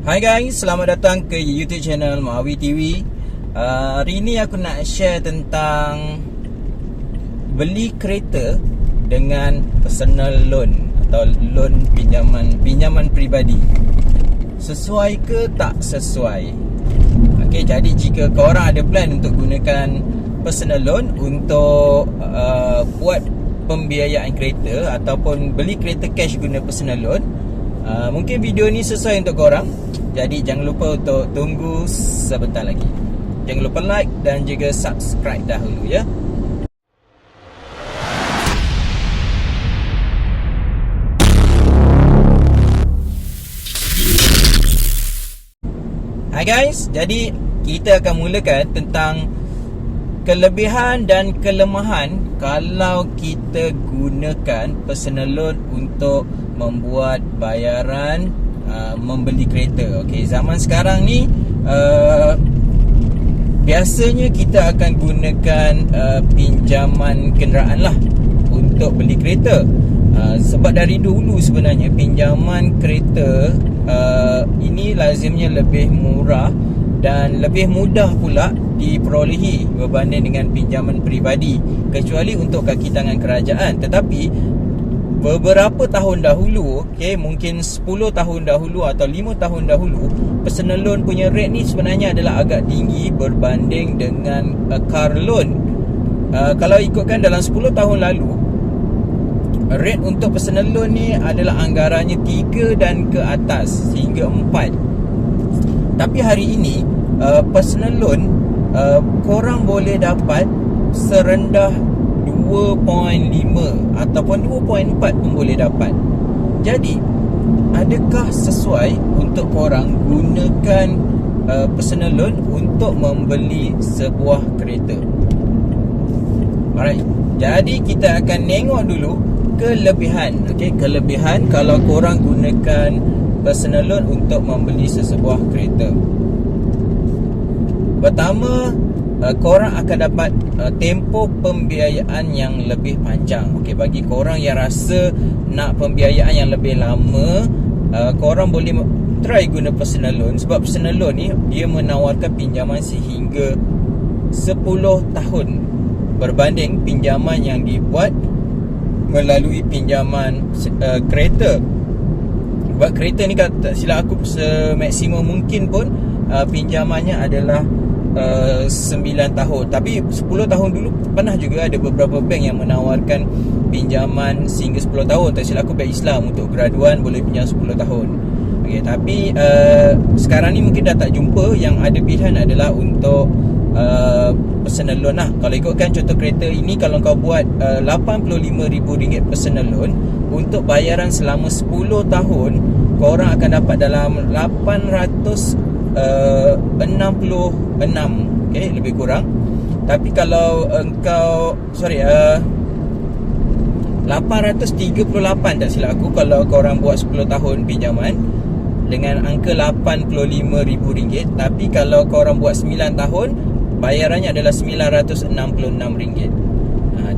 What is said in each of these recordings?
Hai guys, selamat datang ke YouTube channel Mawi TV. Hari ni aku nak share tentang beli kereta dengan personal loan atau loan pinjaman peribadi. Sesuai ke tak sesuai? Okey, jadi jika korang ada plan untuk gunakan personal loan untuk buat pembiayaan kereta ataupun beli kereta cash guna personal loan, mungkin video ni sesuai untuk korang. Jadi jangan lupa untuk tunggu sebentar lagi. Jangan lupa like dan juga subscribe dahulu ya. Hai guys, jadi kita akan mulakan tentang kelebihan dan kelemahan kalau kita gunakan personal loan untuk membuat bayaran membeli kereta. Okey, zaman sekarang ni biasanya kita akan gunakan pinjaman kenderaan lah untuk beli kereta. Sebab dari dulu sebenarnya pinjaman kereta ini lazimnya lebih murah dan lebih mudah pula diperolehi berbanding dengan pinjaman peribadi, kecuali untuk kaki tangan kerajaan. Tetapi beberapa tahun dahulu, mungkin 10 tahun dahulu atau 5 tahun dahulu, personal loan punya rate ni sebenarnya adalah agak tinggi berbanding dengan car loan. Kalau ikutkan dalam 10 tahun lalu, rate untuk personal loan ni adalah anggarannya 3 dan ke atas sehingga 4. Tapi hari ini personal loan korang boleh dapat serendah 2.5 ataupun 2.4 pun boleh dapat. Jadi adakah sesuai untuk korang gunakan personal loan untuk membeli sebuah kereta? Alright, jadi kita akan tengok dulu kelebihan. Kelebihan kalau korang gunakan personal loan untuk membeli sesebuah kereta. Pertama, korang akan dapat tempoh pembiayaan yang lebih panjang. Bagi korang yang rasa nak pembiayaan yang lebih lama, korang boleh try guna personal loan. Sebab personal loan ni dia menawarkan pinjaman sehingga 10 tahun berbanding pinjaman yang dibuat melalui pinjaman kereta. Buat kereta ni, tak silap aku, semaksimum mungkin pun pinjamannya adalah 9 tahun. Tapi 10 tahun dulu pernah juga ada beberapa bank yang menawarkan pinjaman sehingga 10 tahun. Tak silap aku, bank Islam untuk graduan boleh pinjam 10 tahun. Tapi sekarang ni mungkin dah tak jumpa. Yang ada pilihan adalah untuk personal loan lah. Kalau ikutkan contoh kereta ini, kalau kau buat RM85,000 personal loan untuk bayaran selama 10 tahun, korang akan dapat dalam 866, lebih kurang. Tapi kalau engkau 838 tak silap aku, kalau korang buat 10 tahun pinjaman dengan angka RM85,000. Tapi kalau korang buat 9 tahun, bayarannya adalah RM966.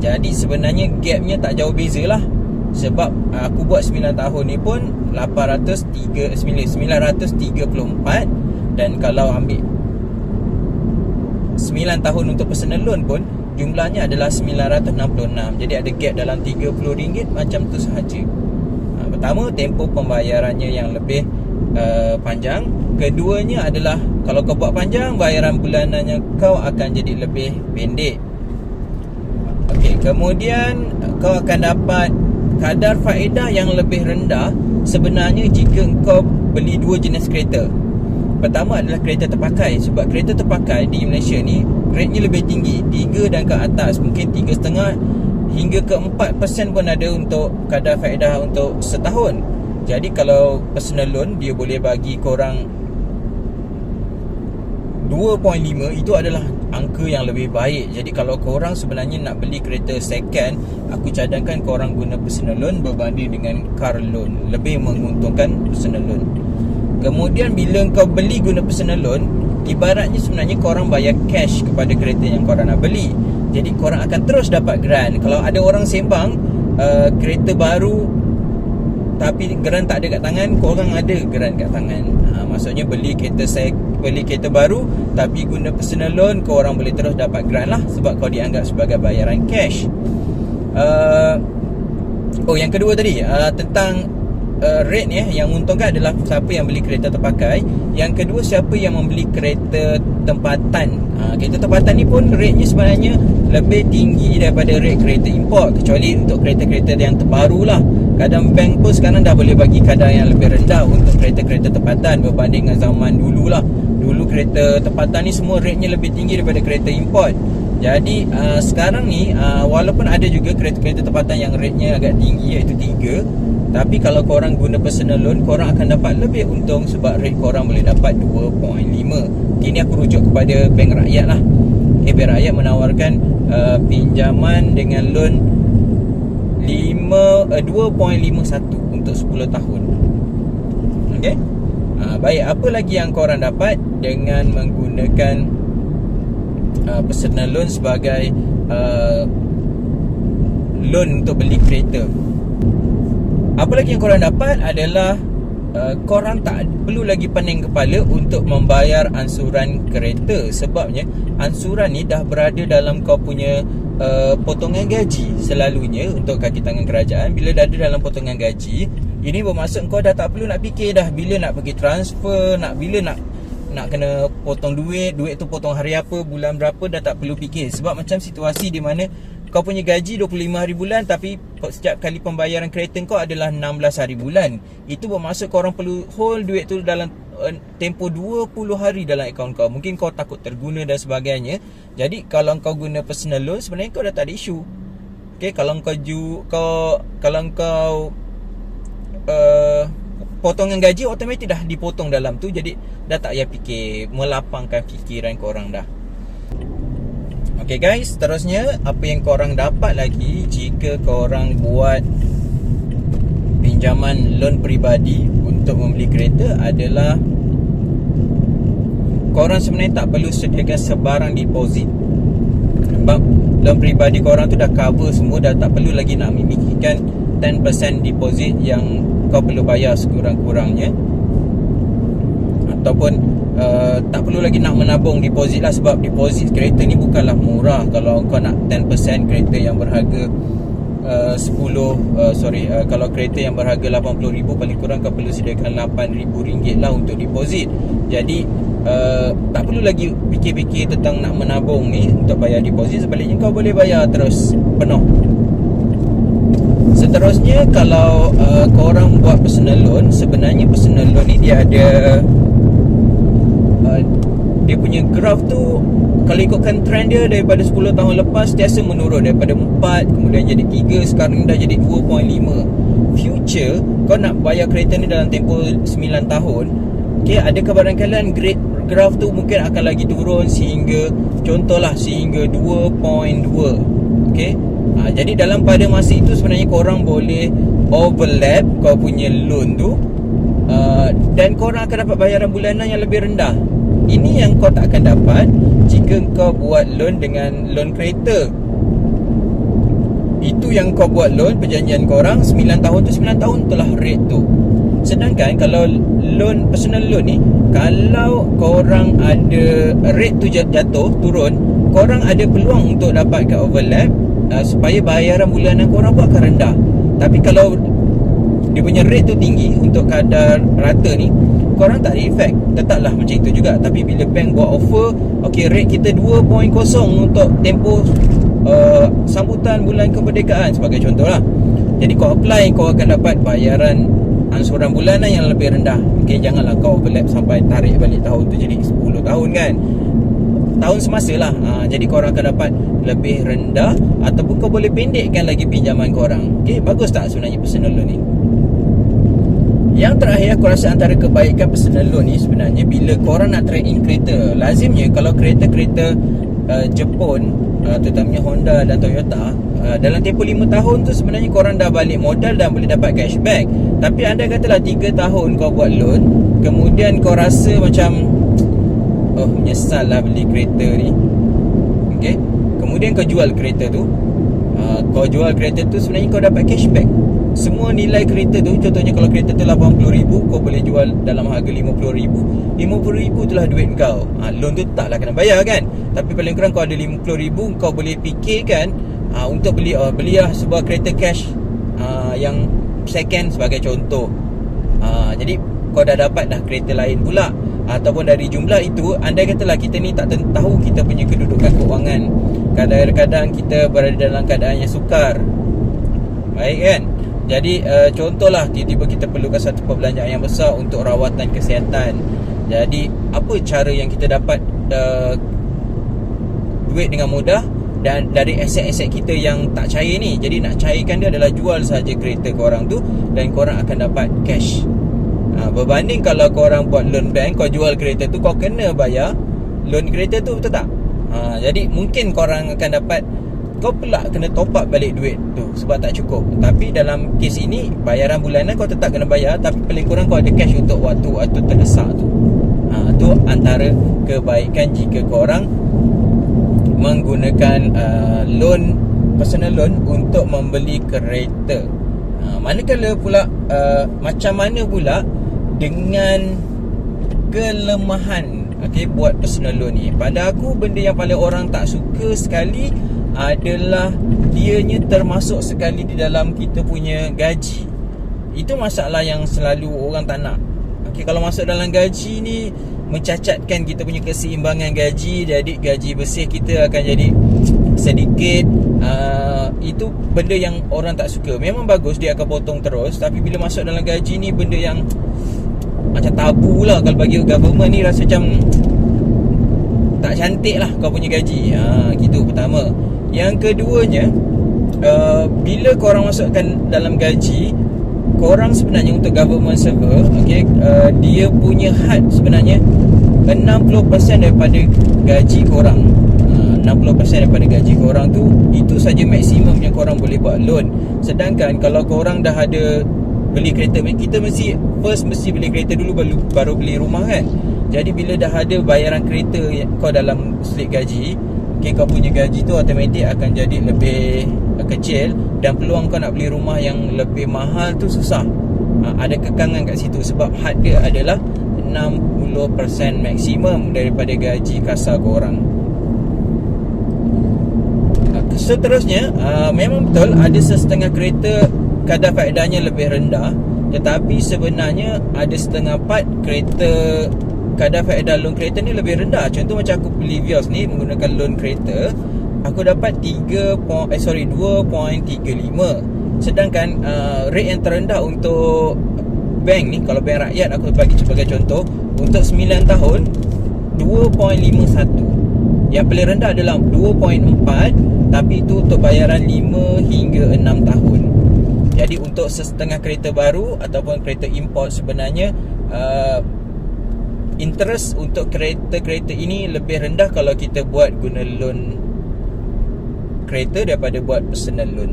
Jadi sebenarnya gapnya tak jauh beza lah. Sebab aku buat 9 tahun ni pun 934. Dan kalau ambil 9 tahun untuk personal loan pun jumlahnya adalah 966. Jadi ada gap dalam RM30 macam tu sahaja. Pertama, tempoh pembayarannya yang lebih panjang. Keduanya adalah kalau kau buat panjang, bayaran bulanannya kau akan jadi lebih pendek. Kemudian kau akan dapat kadar faedah yang lebih rendah sebenarnya jika kau beli dua jenis kereta. Pertama adalah kereta terpakai. Sebab kereta terpakai di Malaysia ni rate-nya lebih tinggi, 3 dan ke atas, mungkin 3.5 hingga ke 4% pun ada untuk kadar faedah untuk setahun. Jadi kalau personal loan dia boleh bagi korang 2.5, itu adalah angka yang lebih baik. Jadi kalau korang sebenarnya nak beli kereta second, aku cadangkan korang guna personal loan berbanding dengan car loan. Lebih menguntungkan personal loan. Kemudian bila kau beli guna personal loan, ibaratnya sebenarnya korang bayar cash kepada kereta yang korang nak beli. Jadi korang akan terus dapat grant. Kalau ada orang sembang kereta baru tapi geran tak ada kat tangan, korang ada geran kat tangan. Maksudnya beli kereta baru tapi guna personal loan, korang boleh terus dapat geran lah, sebab kau dianggap sebagai bayaran cash. Yang kedua tadi tentang rate ni, yang menguntungkan adalah siapa yang beli kereta terpakai. Yang kedua, siapa yang membeli kereta tempatan. Kereta tempatan ni pun rate-nya sebenarnya lebih tinggi daripada rate kereta import, kecuali untuk kereta-kereta yang terbaru lah. Kadang bank pun sekarang dah boleh bagi kadar yang lebih rendah untuk kereta-kereta tempatan berbanding dengan zaman dulu lah. Dulu kereta tempatan ni semua rate-nya lebih tinggi daripada kereta import. Jadi sekarang ni walaupun ada juga kereta-kereta tempatan yang rate-nya agak tinggi, iaitu 3, tapi kalau korang guna personal loan, korang akan dapat lebih untung sebab rate korang boleh dapat 2.5. Ini aku rujuk kepada Bank Rakyat lah. Bank Rakyat menawarkan pinjaman dengan loan 2.51 untuk 10 tahun. Okay? Baik, apa lagi yang korang dapat dengan menggunakan personal loan sebagai loan untuk beli kereta? Apa lagi yang korang dapat adalah korang tak perlu lagi pening kepala untuk membayar ansuran kereta. Sebabnya ansuran ni dah berada dalam kau punya potongan gaji. Selalunya untuk kaki tangan kerajaan, bila dah ada dalam potongan gaji, ini bermaksud kau dah tak perlu nak fikir dah bila nak pergi transfer, bila nak kena potong duit tu potong hari apa, bulan berapa, dah tak perlu fikir. Sebab macam situasi di mana kau punya gaji 25 hari bulan, tapi setiap kali pembayaran kereta kau adalah 16 hari bulan. Itu bermaksud korang perlu hold duit tu dalam tempoh 20 hari dalam akaun kau. Mungkin kau takut terguna dan sebagainya. Jadi kalau kau guna personal loan, sebenarnya kau dah tak ada isu. Okay, kalau kau potongan gaji automatik dah dipotong dalam tu. Jadi dah tak payah fikir, melapangkan fikiran korang dah. Okay guys, seterusnya apa yang korang dapat lagi jika korang buat pinjaman loan peribadi untuk membeli kereta adalah korang sebenarnya tak perlu sediakan sebarang deposit. Sebab loan peribadi korang tu dah cover semua, dah tak perlu lagi nak memikirkan 10% deposit yang kau perlu bayar sekurang-kurangnya. Ataupun tak perlu lagi nak menabung deposit lah, sebab deposit kereta ni bukanlah murah. Kalau kau nak 10% kereta yang berharga kalau kereta yang berharga RM80,000, paling kurang kau perlu sediakan RM8,000 lah untuk deposit. Jadi tak perlu lagi fikir-fikir tentang nak menabung ni untuk bayar deposit. Sebaliknya kau boleh bayar terus penuh. Seterusnya, kalau korang buat personal loan, sebenarnya personal loan ni dia ada dia punya graf tu, kalau ikutkan trend dia daripada 10 tahun lepas, sentiasa menurun daripada 4, kemudian jadi 3, sekarang dah jadi 2.5. Future, kau nak bayar kereta ni dalam tempoh 9 tahun, okay, adakah barangkali graf tu mungkin akan lagi turun sehingga, contohlah sehingga 2.2. Okay, jadi dalam pada masa itu sebenarnya korang boleh overlap kau punya loan tu, dan korang akan dapat bayaran bulanan yang lebih rendah. Ini yang kau tak akan dapat jika kau buat loan dengan loan kereta. Itu yang kau buat loan, perjanjian korang 9 tahun tu, 9 tahun tu lah rate tu. Sedangkan kalau loan, personal loan ni, kalau korang ada rate tu jatuh, turun, korang ada peluang untuk dapatkan overlap, supaya bayaran bulanan korang pun akan rendah. Tapi kalau dia punya rate tu tinggi untuk kadar rata ni, korang tak ada efek, tetaplah macam itu juga. Tapi bila bank buat offer, okay, rate kita 2.0 untuk tempoh sambutan bulan kemerdekaan sebagai contoh lah, jadi kau apply, kau akan dapat bayaran ansuran bulanan yang lebih rendah. Okay, janganlah kau overlap sampai tarik balik tahun tu jadi 10 tahun kan, tahun semasa lah. Jadi korang akan dapat lebih rendah, ataupun kau boleh pendekkan lagi pinjaman korang. Okay, bagus tak sebenarnya personal loan ni? Yang terakhir, aku rasa antara kebaikan personal loan ni sebenarnya, bila korang nak trade in kereta, lazimnya kalau kereta-kereta Jepun, terutamanya Honda dan Toyota, dalam tempoh 5 tahun tu sebenarnya korang dah balik modal dan boleh dapat cashback. Tapi anda katalah 3 tahun kau buat loan, kemudian kau rasa macam menyesal lah beli kereta ni, okay, kemudian kau jual kereta tu, sebenarnya kau dapat cashback. semua nilai kereta tu, contohnya kalau kereta tu 80,000, kau boleh jual dalam harga 50,000. 50,000 itulah duit kau. Loan tu taklah kena bayar kan. Tapi paling kurang kau ada 50,000, kau boleh fikirkan untuk belilah sebuah kereta cash yang second sebagai contoh. Jadi kau dah dapat dah kereta lain pula. Ataupun dari jumlah itu, andai katalah kita ni tak tahu kita punya kedudukan keuangan, kadang-kadang kita berada dalam keadaan yang sukar, baik kan. Jadi contohlah tiba-tiba kita perlukan satu perbelanjaan yang besar untuk rawatan kesihatan. Jadi apa cara yang kita dapat duit dengan mudah dan dari aset-aset kita yang tak cair ni? Jadi nak cairkan dia adalah jual saja kereta korang tu dan korang akan dapat cash. Berbanding kalau korang buat loan bank, kau jual kereta tu, kau kena bayar loan kereta tu, betul tak? Jadi mungkin korang akan dapat, kau pula kena top up balik duit tu sebab tak cukup. Tapi dalam kes ini, bayaran bulanan kau tetap kena bayar, tapi paling kurang kau ada cash untuk waktu terdesak tu. Tu antara kebaikan jika korang menggunakan loan, personal loan untuk membeli kereta. Manakala pula macam mana pula dengan kelemahan buat personal loan ni? Pada aku, benda yang paling orang tak suka sekali adalah dianya termasuk sekali di dalam kita punya gaji. Itu masalah yang selalu orang tak nak. Kalau masuk dalam gaji ni, mencacatkan kita punya keseimbangan gaji. Jadi gaji bersih kita akan jadi sedikit. Itu benda yang orang tak suka. Memang bagus dia akan potong terus, tapi bila masuk dalam gaji ni, benda yang macam tabu lah. Kalau bagi government ni rasa macam tak cantik lah kau punya gaji. Gitu pertama. Yang keduanya, bila korang masukkan dalam gaji, korang sebenarnya untuk government server, dia punya had sebenarnya 60% daripada gaji korang. 60% daripada gaji korang tu, itu saja maksimum yang korang boleh buat loan. Sedangkan kalau korang dah ada beli kereta, kita mesti beli kereta dulu baru beli rumah kan. Jadi bila dah ada bayaran kereta kau dalam slip gaji, kau punya gaji tu automatik akan jadi lebih kecil, dan peluang kau nak beli rumah yang lebih mahal tu susah. Ada kekangan kat situ sebab had dia adalah 60% maksimum daripada gaji kasar korang. Seterusnya, memang betul ada setengah kereta kadar faedahnya lebih rendah, tetapi sebenarnya ada setengah part kereta kadar faedah loan kereta ni lebih rendah. Contoh macam aku beli Vios ni menggunakan loan kereta, aku dapat 2.35. Sedangkan rate yang terendah untuk bank ni, kalau bank rakyat aku bagi sebagai contoh, untuk 9 tahun 2.51. Yang paling rendah adalah 2.4, tapi itu untuk bayaran 5 hingga 6 tahun. Jadi untuk setengah kereta baru ataupun kereta import, sebenarnya interest untuk kereta-kereta ini lebih rendah kalau kita buat guna loan kereta daripada buat personal loan.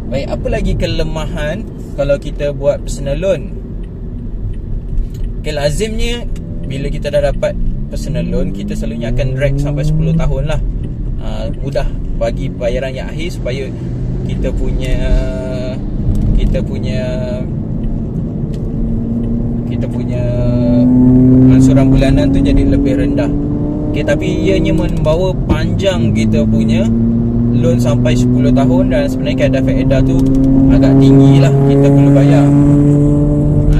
Baik, apa lagi kelemahan kalau kita buat personal loan? Lazimnya bila kita dah dapat personal loan, kita selalunya akan drag sampai 10 tahun lah. Mudah bagi bayaran yang akhir supaya kita punya angsuran bulanan tu jadi lebih rendah. Tapi ianya membawa panjang kita punya loan sampai 10 tahun, dan sebenarnya kadar faedah tu agak tinggi lah kita perlu bayar.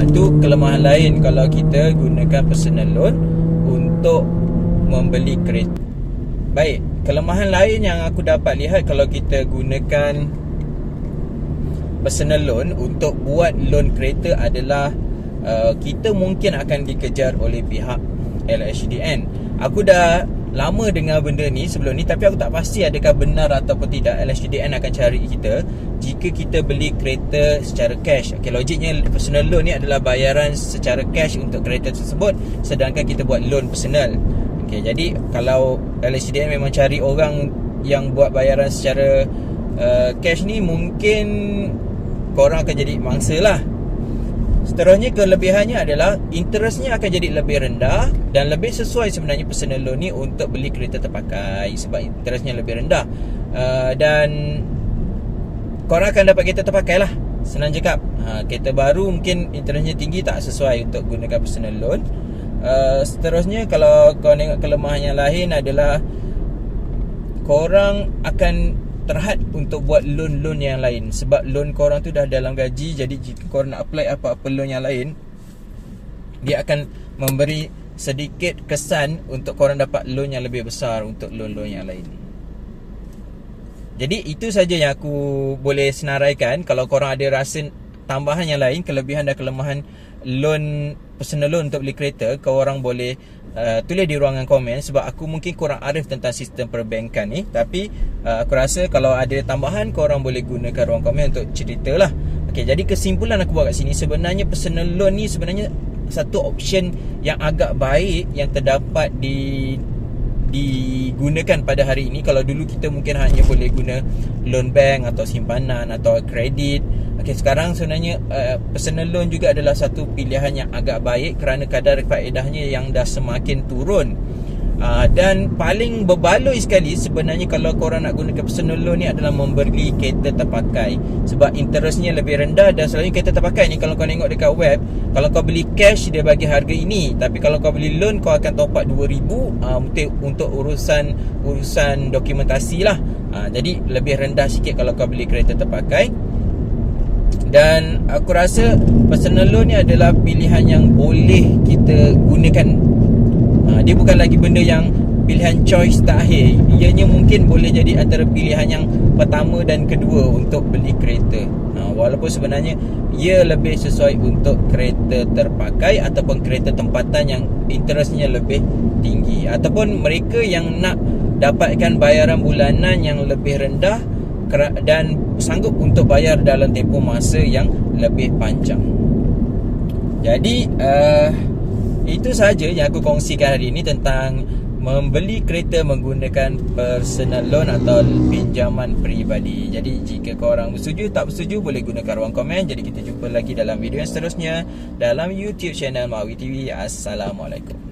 Itu kelemahan lain kalau kita gunakan personal loan untuk membeli kereta. Baik, kelemahan lain yang aku dapat lihat kalau kita gunakan personal loan untuk buat loan kereta adalah kita mungkin akan dikejar oleh pihak LHDN. Aku dah lama dengar benda ni sebelum ni, tapi aku tak pasti adakah benar ataupun tidak LHDN akan cari kita jika kita beli kereta secara cash. Logiknya personal loan ni adalah bayaran secara cash untuk kereta tersebut, sedangkan kita buat loan personal. Jadi kalau LHDN memang cari orang yang buat bayaran secara cash ni, mungkin korang akan jadi mangsa lah. Seterusnya, kelebihannya adalah interestnya akan jadi lebih rendah dan lebih sesuai sebenarnya personal loan ni untuk beli kereta terpakai sebab interestnya lebih rendah. Dan korang akan dapat kereta terpakai lah. Senang cakap. Kereta baru mungkin interestnya tinggi, tak sesuai untuk gunakan personal loan. Seterusnya, kalau kau tengok kelemahan yang lain adalah korang akan terhad untuk buat loan-loan yang lain. Sebab loan korang tu dah dalam gaji. Jadi jika korang nak apply apa-apa loan yang lain, dia akan memberi sedikit kesan untuk korang dapat loan yang lebih besar untuk loan-loan yang lain. Jadi itu saja yang aku boleh senaraikan. Kalau korang ada rasa tambahan yang lain, kelebihan dan kelemahan loan, personal loan untuk beli kereta, korang boleh tulis di ruangan komen. Sebab aku mungkin kurang arif tentang sistem perbankan ni. Tapi aku rasa kalau ada tambahan, korang boleh gunakan ruang komen untuk cerita lah. Okay, jadi kesimpulan aku buat kat sini, sebenarnya personal loan ni sebenarnya satu option yang agak baik yang terdapat digunakan pada hari ini. Kalau dulu kita mungkin hanya boleh guna loan bank atau simpanan atau kredit. Okay, sekarang sebenarnya personal loan juga adalah satu pilihan yang agak baik kerana kadar faedahnya yang dah semakin turun. Dan paling berbaloi sekali sebenarnya kalau korang nak gunakan personal loan ni adalah membeli kereta terpakai. Sebab interestnya lebih rendah. Dan selalunya kereta terpakai ni, kalau kau tengok dekat web, kalau kau beli cash dia bagi harga ini, tapi kalau kau beli loan kau akan top up 2,000 untuk urusan dokumentasi lah. Jadi lebih rendah sikit kalau kau beli kereta terpakai. Dan aku rasa personal loan ni adalah pilihan yang boleh kita gunakan. Dia bukan lagi benda yang pilihan choice terakhir. Ianya mungkin boleh jadi antara pilihan yang pertama dan kedua untuk beli kereta. Walaupun sebenarnya ia lebih sesuai untuk kereta terpakai ataupun kereta tempatan yang interestnya lebih tinggi, ataupun mereka yang nak dapatkan bayaran bulanan yang lebih rendah dan sanggup untuk bayar dalam tempoh masa yang lebih panjang. Jadi itu sahaja yang aku kongsikan hari ini tentang membeli kereta menggunakan personal loan atau pinjaman peribadi. Jadi jika korang bersetuju, tak bersetuju, boleh gunakan ruang komen. Jadi kita jumpa lagi dalam video yang seterusnya dalam YouTube channel Mawi TV. Assalamualaikum.